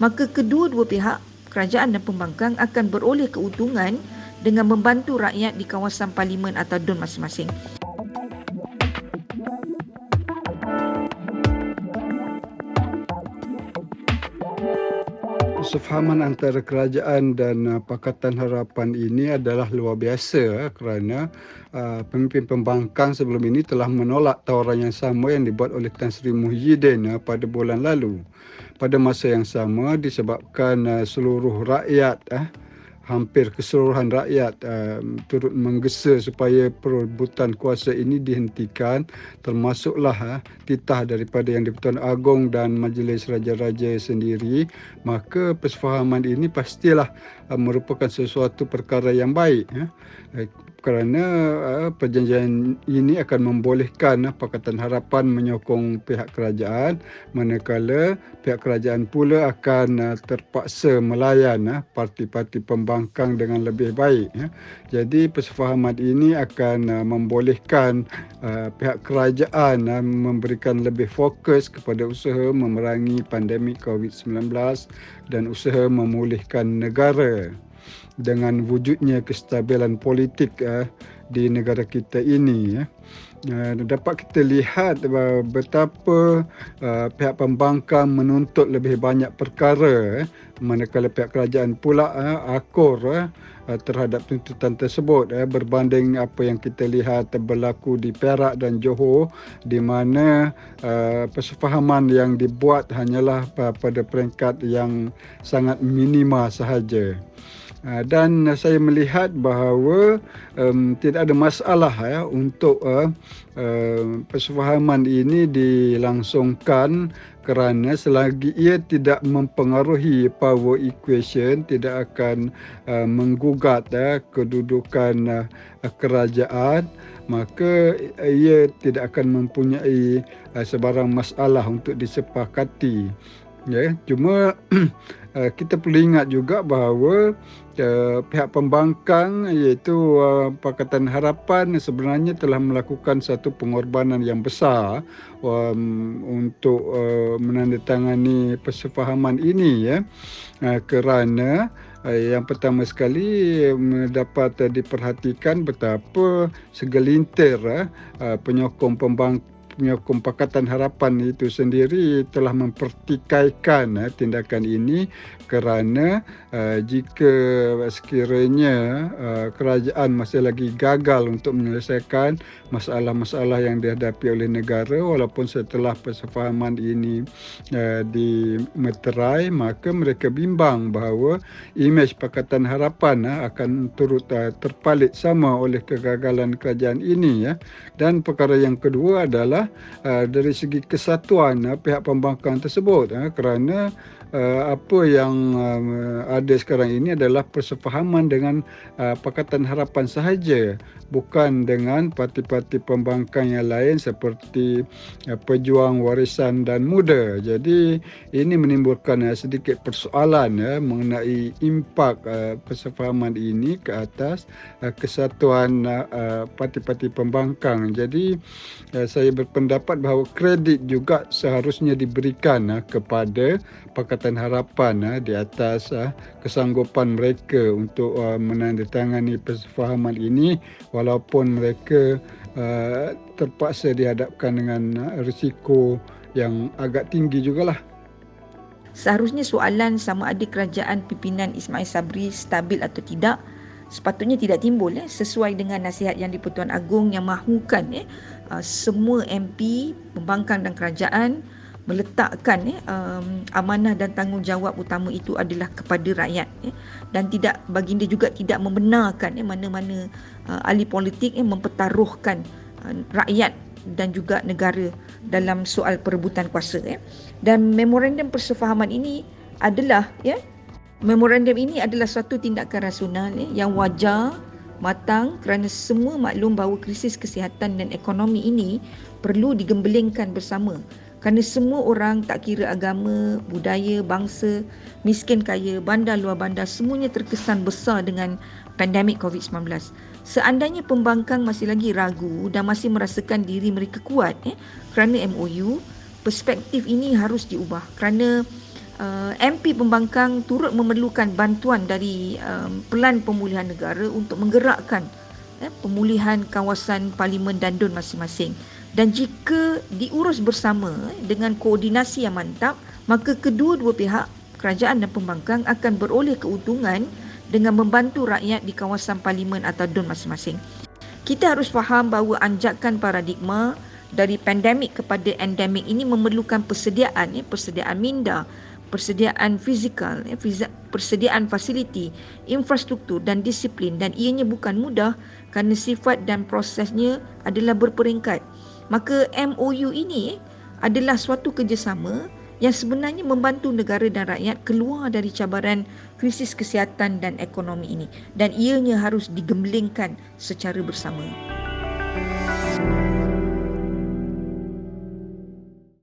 maka kedua-dua pihak, kerajaan dan pembangkang, akan beroleh keuntungan dengan membantu rakyat di kawasan parlimen atau DUN masing-masing. Kesefahaman antara kerajaan dan Pakatan Harapan ini adalah luar biasa kerana pemimpin pembangkang sebelum ini telah menolak tawaran yang sama yang dibuat oleh Tan Sri Muhyiddin pada bulan lalu. Pada masa yang sama, disebabkan seluruh rakyat hampir keseluruhan rakyat turut menggesa supaya perebutan kuasa ini dihentikan, termasuklah titah daripada Yang di-Pertuan Agong dan Majlis Raja-Raja sendiri, maka persefahaman ini pastilah merupakan sesuatu perkara yang baik, kerana perjanjian ini akan membolehkan Pakatan Harapan menyokong pihak kerajaan, manakala pihak kerajaan pula akan terpaksa melayan parti-parti pembangkang dengan lebih baik. Jadi persefahaman ini akan membolehkan pihak kerajaan memberikan lebih fokus kepada usaha memerangi pandemik COVID-19 dan usaha memulihkan negara dengan wujudnya kestabilan politik di negara kita ini. Dapat kita lihat betapa pihak pembangkang menuntut lebih banyak perkara, manakala pihak kerajaan pula akur terhadap tuntutan tersebut, berbanding apa yang kita lihat berlaku di Perak dan Johor, di mana persefahaman yang dibuat hanyalah pada peringkat yang sangat minima sahaja. Dan saya melihat bahawa tidak ada masalah untuk persefahaman ini dilangsungkan, kerana selagi ia tidak mempengaruhi power equation, tidak akan menggugat kedudukan kerajaan, maka ia tidak akan mempunyai sebarang masalah untuk disepakati. Cuma kita perlu ingat juga bahawa pihak pembangkang iaitu Pakatan Harapan sebenarnya telah melakukan satu pengorbanan yang besar untuk menandatangani persefahaman ini, kerana yang pertama sekali dapat diperhatikan betapa segelintir penyokong Pakatan Harapan itu sendiri telah mempertikaikan tindakan ini, kerana jika sekiranya kerajaan masih lagi gagal untuk menyelesaikan masalah-masalah yang dihadapi oleh negara walaupun setelah persefahaman ini dimeterai, maka mereka bimbang bahawa imej Pakatan Harapan akan turut terpalit sama oleh kegagalan kerajaan ini. Dan perkara yang kedua adalah dari segi kesatuan pihak pembangkang tersebut, kerana apa yang ada sekarang ini adalah persefahaman dengan Pakatan Harapan sahaja, bukan dengan parti-parti pembangkang yang lain seperti Pejuang Warisan dan Muda. Jadi ini menimbulkan sedikit persoalan mengenai impak persefahaman ini ke atas kesatuan parti-parti pembangkang. Jadi saya berpendapat bahawa kredit juga seharusnya diberikan kepada Pakatan Harapan di atas kesanggupan mereka untuk menandatangani persefahaman ini, walaupun mereka terpaksa dihadapkan dengan risiko yang agak tinggi jugalah. Seharusnya soalan sama ada kerajaan pimpinan Ismail Sabri stabil atau tidak sepatutnya tidak timbul, sesuai dengan nasihat Yang di-Pertuan Agong yang mahukan semua MP, pembangkang dan kerajaan meletakkan amanah dan tanggungjawab utama itu adalah kepada rakyat, dan tidak, baginda juga tidak membenarkan mana-mana ahli politik mempertaruhkan rakyat dan juga negara dalam soal perebutan kuasa. Dan memorandum persefahaman ini adalah suatu tindakan rasional yang wajar, matang, kerana semua maklum bahawa krisis kesihatan dan ekonomi ini perlu digembelengkan bersama, kerana semua orang, tak kira agama, budaya, bangsa, miskin kaya, bandar luar bandar, semuanya terkesan besar dengan pandemik COVID-19. Seandainya pembangkang masih lagi ragu dan masih merasakan diri mereka kuat kerana MOU, perspektif ini harus diubah, kerana MP Pembangkang turut memerlukan bantuan dari pelan pemulihan negara untuk menggerakkan pemulihan kawasan parlimen dan DUN masing-masing. Dan jika diurus bersama dengan koordinasi yang mantap, maka kedua-dua pihak, kerajaan dan pembangkang, akan beroleh keuntungan dengan membantu rakyat di kawasan parlimen atau DUN masing-masing. Kita harus faham bahawa anjakan paradigma dari pandemik kepada endemik ini memerlukan persediaan minda, persediaan fizikal, persediaan fasiliti, infrastruktur dan disiplin, dan ianya bukan mudah kerana sifat dan prosesnya adalah berperingkat. Maka MOU ini adalah suatu kerjasama yang sebenarnya membantu negara dan rakyat keluar dari cabaran krisis kesihatan dan ekonomi ini, dan ianya harus digemblengkan secara bersama.